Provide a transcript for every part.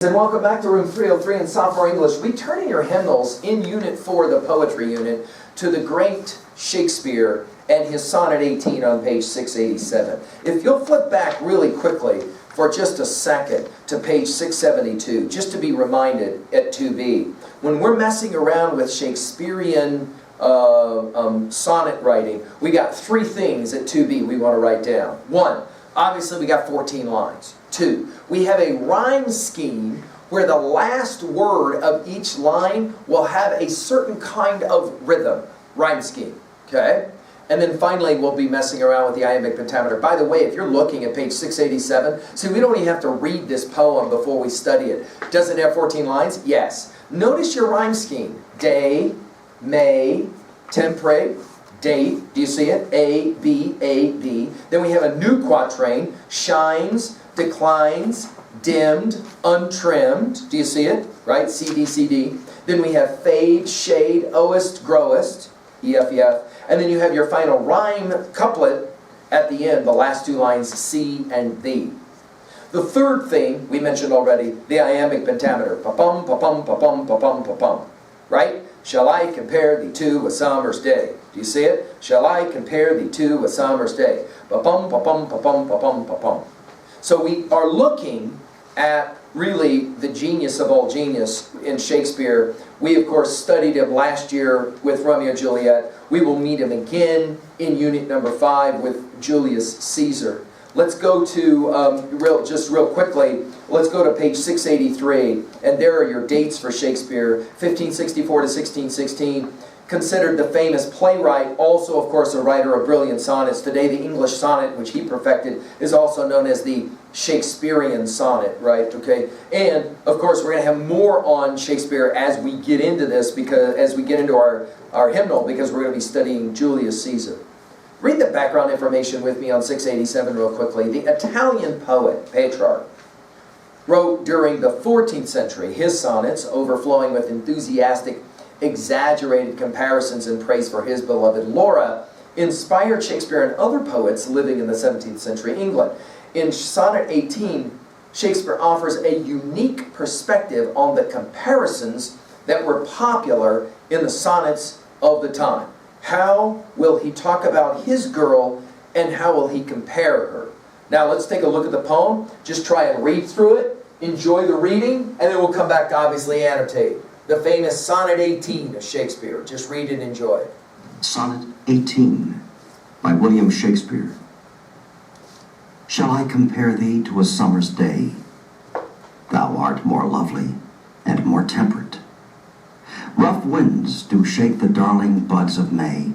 And welcome back to room 303 in sophomore English. We turn in your hymnals in unit 4, the poetry unit, to the great Shakespeare and his Sonnet 18 on page 687. If you'll flip back really quickly for just a second to page 672, just to be reminded at 2b, when we're messing around with Shakespearean sonnet writing, we got three things at 2b we want to write down. One, obviously we got 14 lines. 2, we have a rhyme scheme where the last word of each line will have a certain kind of rhythm. Rhyme scheme. Okay? And then finally we'll be messing around with the iambic pentameter. By the way, if you're looking at page 687, see, we don't even have to read this poem before we study it. Does it have 14 lines? Yes. Notice your rhyme scheme. Day, May, tempore, date. Do you see it? A, B, A, B. Then we have a new quatrain. Shines, declines, dimmed, untrimmed. Do you see it? Right? C, D, C, D. Then we have fade, shade, oest, growest. E, F, E, F. And then you have your final rhyme couplet at the end, the last two lines, C and D. The third thing we mentioned already, the iambic pentameter. Pa-pum, pa-pum, pa-pum, pa-pum, pa-pum. Right? Shall I compare thee to a summer's day? Do you see it? Shall I compare thee to a summer's day? Pa-pum, pa-pum, pa-pum, pa-pum, pa-pum. So we are looking at really the genius of all genius in Shakespeare. We, of course, studied him last year with Romeo and Juliet. We will meet him again in unit number 5 with Julius Caesar. Let's go to, just real quickly, let's go to page 683, and there are your dates for Shakespeare, 1564 to 1616. Considered the famous playwright, also, of course, a writer of brilliant sonnets. Today, the English sonnet, which he perfected, is also known as the Shakespearean sonnet, right? Okay, and of course, we're going to have more on Shakespeare as we get into this, because as we get into our hymnal, because we're going to be studying Julius Caesar. Read the background information with me on 687 real quickly. The Italian poet, Petrarch, wrote during the 14th century his sonnets, overflowing with enthusiastic, exaggerated comparisons and praise for his beloved Laura, inspired Shakespeare and other poets living in the 17th century England. In Sonnet 18, Shakespeare offers a unique perspective on the comparisons that were popular in the sonnets of the time. How will he talk about his girl, and how will he compare her? Now let's take a look at the poem. Just try and read through it, enjoy the reading, and then we'll come back to obviously annotate. The famous Sonnet 18 of Shakespeare. Just read and enjoy it. Sonnet 18 by William Shakespeare. Shall I compare thee to a summer's day? Thou art more lovely and more temperate. Rough winds do shake the darling buds of May,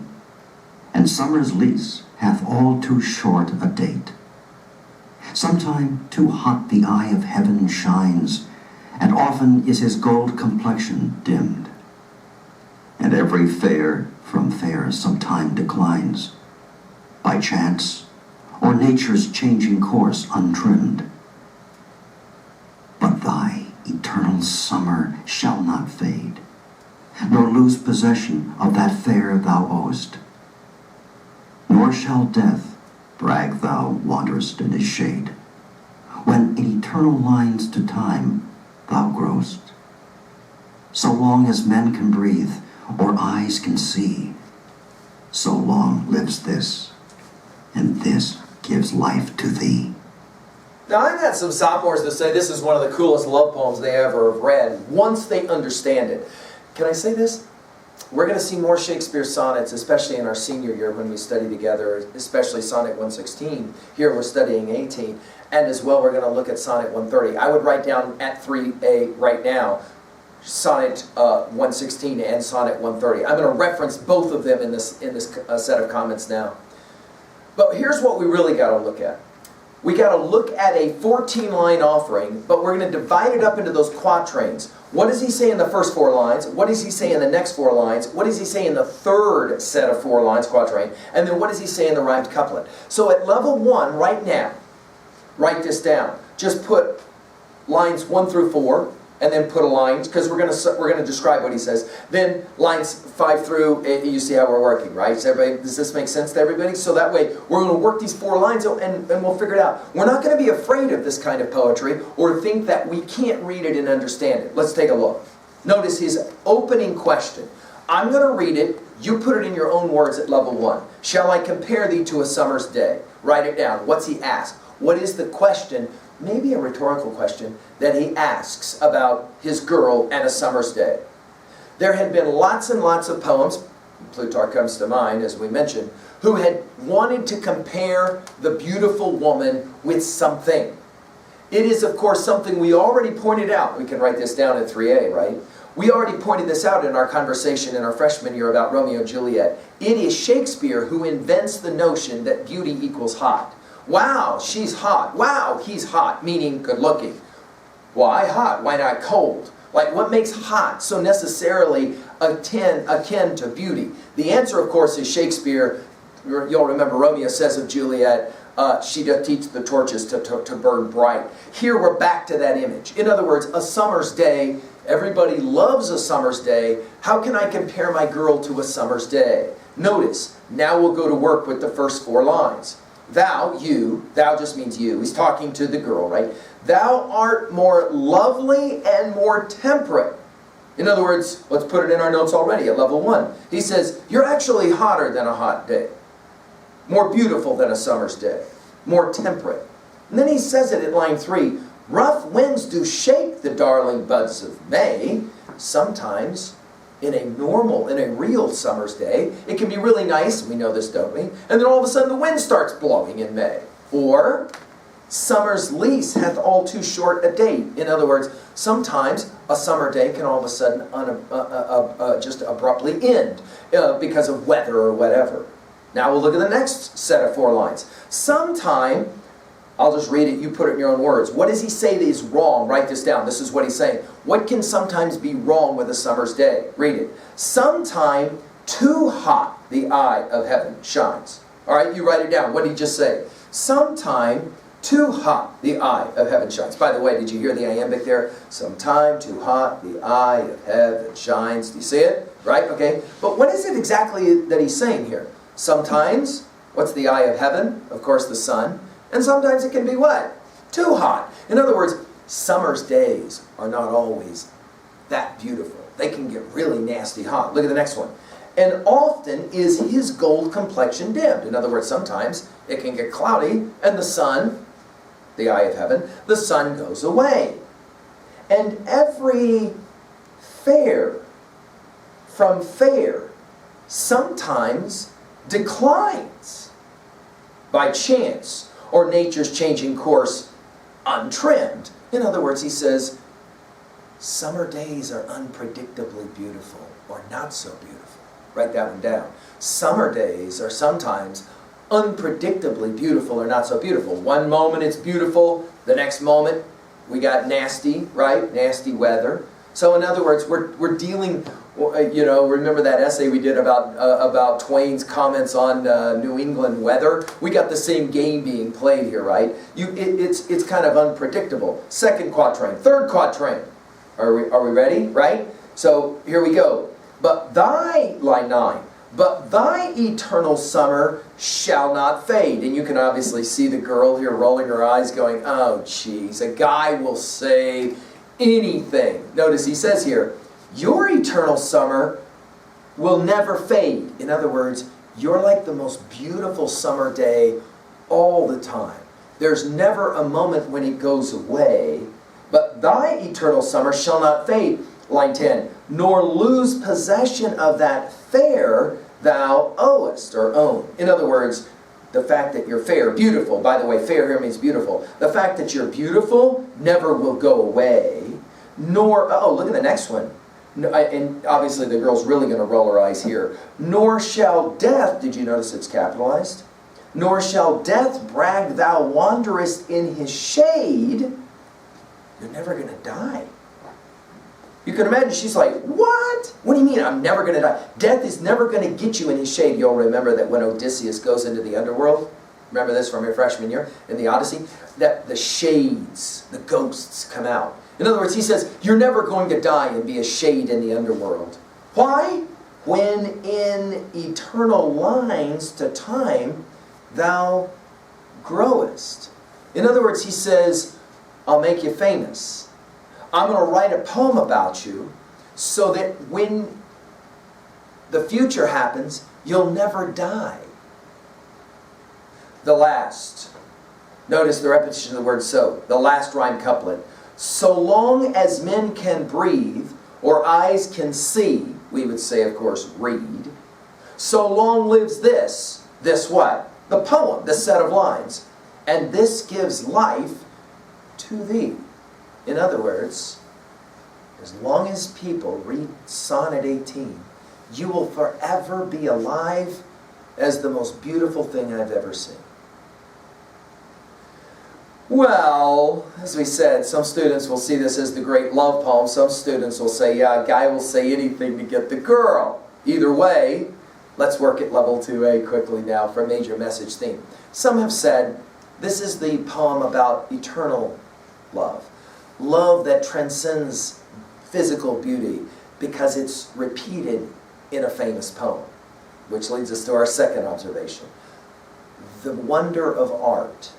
and summer's lease hath all too short a date. Sometime too hot the eye of heaven shines, and often is his gold complexion dimmed. And every fair from fair sometime declines, by chance, or nature's changing course untrimmed. But thy eternal summer shall not fade, nor lose possession of that fair thou owest. Nor shall death brag thou wanderest in his shade, when in eternal lines to time thou growest. So long as men can breathe, or eyes can see, so long lives this, and this gives life to thee. Now, I've had some sophomores that say this is one of the coolest love poems they ever have read, once they understand it. Can I say this? We're going to see more Shakespeare sonnets, especially in our senior year when we study together, especially Sonnet 116. Here we're studying 18. And as well, we're going to look at Sonnet 130. I would write down at 3A right now, Sonnet 116 and Sonnet 130. I'm going to reference both of them in this set of comments now. But here's what we really got to look at. We got to look at a 14-line offering, but we're going to divide it up into those quatrains. What does he say in the first 4 lines? What does he say in the next 4 lines? What does he say in the third set of 4 lines, quatrain? And then what does he say in the rhymed couplet? So at level 1, right now, write this down. Just put lines 1 through 4, and then put a line, because we're going to describe what he says. Then lines 5 through, you see how we're working, right? So everybody, does this make sense to everybody? So that way, we're going to work these 4 lines and we'll figure it out. We're not going to be afraid of this kind of poetry or think that we can't read it and understand it. Let's take a look. Notice his opening question. I'm going to read it. You put it in your own words at level 1. Shall I compare thee to a summer's day? Write it down. What's he asked? What is the question? Maybe a rhetorical question that he asks about his girl and a summer's day. There had been lots and lots of poems, Plutarch comes to mind as we mentioned, who had wanted to compare the beautiful woman with something. It is of course something we already pointed out. We can write this down in 3a, right? We already pointed this out in our conversation in our freshman year about Romeo and Juliet. It is Shakespeare who invents the notion that beauty equals hot. Wow, she's hot. Wow, he's hot, meaning good looking. Why hot? Why not cold? Like, what makes hot so necessarily akin to beauty? The answer, of course, is Shakespeare. You'll remember Romeo says of Juliet, she doth teach the torches to burn bright. Here we're back to that image. In other words, a summer's day. Everybody loves a summer's day. How can I compare my girl to a summer's day? Notice, now we'll go to work with the first 4 lines. Thou, you, thou just means you. He's talking to the girl, right? Thou art more lovely and more temperate. In other words, let's put it in our notes already at level 1. He says, you're actually hotter than a hot day. More beautiful than a summer's day. More temperate. And then he says it at line 3. Rough winds do shake the darling buds of May. Sometimes in a real summer's day, it can be really nice, we know this, don't we? And then all of a sudden the wind starts blowing in May. Or, summer's lease hath all too short a date. In other words, sometimes a summer day can all of a sudden just abruptly end because of weather or whatever. Now we'll look at the next set of 4 lines. Sometime, I'll just read it, you put it in your own words. What does he say that is wrong? Write this down. This is what he's saying. What can sometimes be wrong with a summer's day? Read it. Sometime too hot the eye of heaven shines. All right, you write it down. What did he just say? Sometime too hot the eye of heaven shines. By the way, did you hear the iambic there? Sometime too hot the eye of heaven shines. Do you see it? Right? Okay. But what is it exactly that he's saying here? Sometimes, what's the eye of heaven? Of course, the sun. And sometimes it can be what? Too hot. In other words, summer's days are not always that beautiful. They can get really nasty hot. Look at the next one. And often is his gold complexion dimmed. In other words, sometimes it can get cloudy and the sun, the eye of heaven, the sun goes away. And every fair from fair sometimes declines by chance or nature's changing course untrimmed. In other words, he says, summer days are unpredictably beautiful or not so beautiful. Write that one down. Summer days are sometimes unpredictably beautiful or not so beautiful. One moment it's beautiful, the next moment we got nasty, right? Nasty weather. So in other words, we're dealing, remember that essay we did about Twain's comments on New England weather? We got the same game being played here, right? It's kind of unpredictable. Second quatrain. Third quatrain. Are we ready? Right? So here we go. But thy, line 9, but thy eternal summer shall not fade. And you can obviously see the girl here rolling her eyes going, oh geez, a guy will say anything. Notice he says here, your eternal summer will never fade. In other words, you're like the most beautiful summer day all the time. There's never a moment when it goes away. But thy eternal summer shall not fade. Line 10, nor lose possession of that fair thou owest or own. In other words, the fact that you're fair, beautiful, by the way, fair here means beautiful. The fact that you're beautiful never will go away, nor, look at the next one. And obviously the girl's really going to roll her eyes here. Nor shall death, did you notice it's capitalized? Nor shall death brag thou wanderest in his shade. You're never going to die. You can imagine she's like, what? What do you mean I'm never going to die? Death is never going to get you in his shade. You'll remember that when Odysseus goes into the underworld, remember this from your freshman year in the Odyssey, that the shades, the ghosts come out. In other words, he says, you're never going to die and be a shade in the underworld. Why? When in eternal lines to time thou growest. In other words, he says, I'll make you famous. I'm going to write a poem about you so that when the future happens, you'll never die. The last. Notice the repetition of the word so. The last rhyme couplet. So long as men can breathe, or eyes can see, we would say, of course, read, so long lives this. This what? The poem, this set of lines. And this gives life to thee. In other words, as long as people read Sonnet 18, you will forever be alive as the most beautiful thing I've ever seen. Well, as we said, some students will see this as the great love poem. Some students will say, yeah, a guy will say anything to get the girl. Either way, let's work at level 2A quickly now for a major message theme. Some have said, this is the poem about eternal love. Love that transcends physical beauty because it's repeated in a famous poem. Which leads us to our second observation. The wonder of art.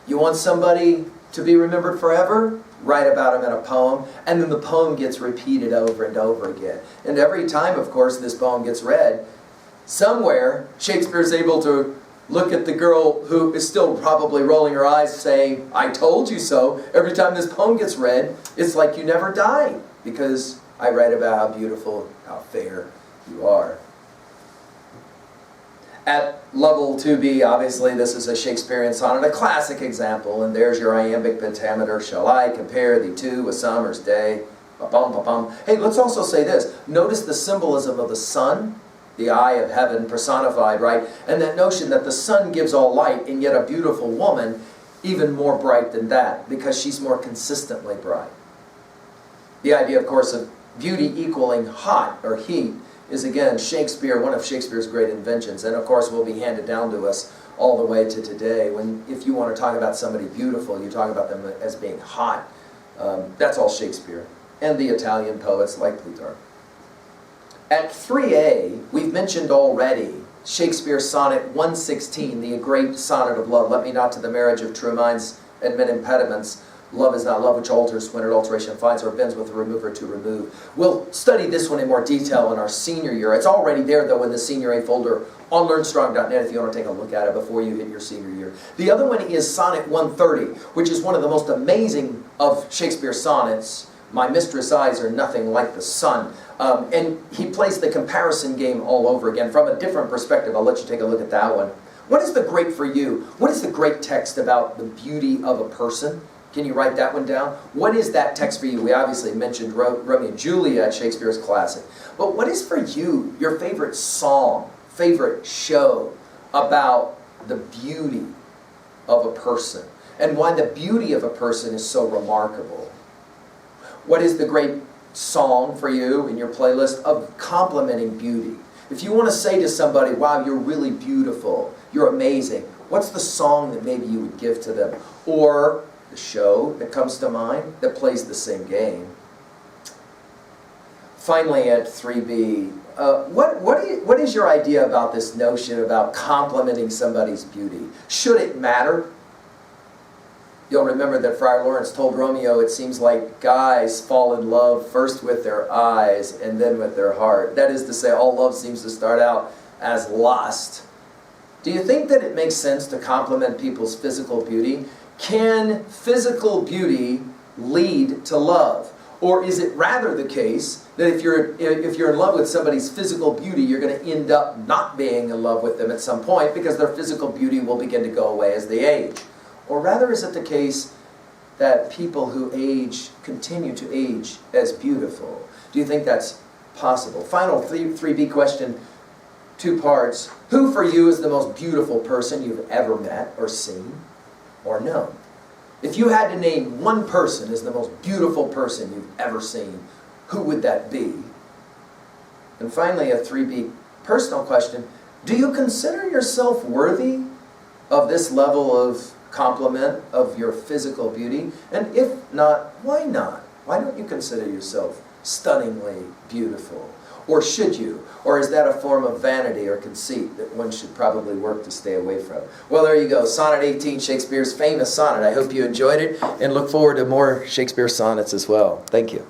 You want somebody to be remembered forever? Write about him in a poem, and then the poem gets repeated over and over again. And every time, of course, this poem gets read, somewhere Shakespeare's able to look at the girl who is still probably rolling her eyes saying, I told you so. Every time this poem gets read, it's like you never died, because I read about how beautiful, how fair you are. At level 2B, obviously, this is a Shakespearean sonnet, a classic example, and there's your iambic pentameter. Shall I compare thee to a summer's day? Ba-bum, ba-bum. Hey, let's also say this. Notice the symbolism of the sun, the eye of heaven personified, right? And that notion that the sun gives all light, and yet a beautiful woman, even more bright than that, because she's more consistently bright. The idea, of course, of beauty equaling hot or heat is again Shakespeare, one of Shakespeare's great inventions, and of course will be handed down to us all the way to today. When, if you want to talk about somebody beautiful, you talk about them as being hot. That's all Shakespeare. And the Italian poets like Plutarch. At 3A, we've mentioned already Shakespeare's Sonnet 116, the great sonnet of love. Let me not to the marriage of true minds admit impediments. Love is not love which alters when an alteration finds or bends with the remover to remove. We'll study this one in more detail in our senior year. It's already there, though, in the Senior A folder on LearnStrong.net if you want to take a look at it before you hit your senior year. The other one is Sonnet 130, which is one of the most amazing of Shakespeare's sonnets. My mistress' eyes are nothing like the sun. And he plays the comparison game all over again from a different perspective. I'll let you take a look at that one. What is the great for you? What is the great text about the beauty of a person? Can you write that one down? What is that text for you? We obviously mentioned Romeo and Juliet, Shakespeare's classic. But what is for you your favorite song, favorite show about the beauty of a person? And why the beauty of a person is so remarkable? What is the great song for you in your playlist of complimenting beauty? If you want to say to somebody, wow, you're really beautiful, you're amazing, what's the song that maybe you would give to them? Or the show that comes to mind that plays the same game. Finally, at 3B, what is your idea about this notion about complimenting somebody's beauty? Should it matter? You'll remember that Friar Lawrence told Romeo, it seems like guys fall in love first with their eyes and then with their heart. That is to say, all love seems to start out as lust. Do you think that it makes sense to compliment people's physical beauty? Can physical beauty lead to love? Or is it rather the case that if you're in love with somebody's physical beauty, you're going to end up not being in love with them at some point because their physical beauty will begin to go away as they age? Or rather is it the case that people who age continue to age as beautiful? Do you think that's possible? Final 3B question, 2 parts. Who for you is the most beautiful person you've ever met or seen or known? If you had to name one person as the most beautiful person you've ever seen, who would that be? And finally, a 3B personal question. Do you consider yourself worthy of this level of compliment of your physical beauty? And if not, why not? Why don't you consider yourself stunningly beautiful? Or should you? Or is that a form of vanity or conceit that one should probably work to stay away from? Well, there you go. Sonnet 18, Shakespeare's famous sonnet. I hope you enjoyed it and look forward to more Shakespeare sonnets as well. Thank you.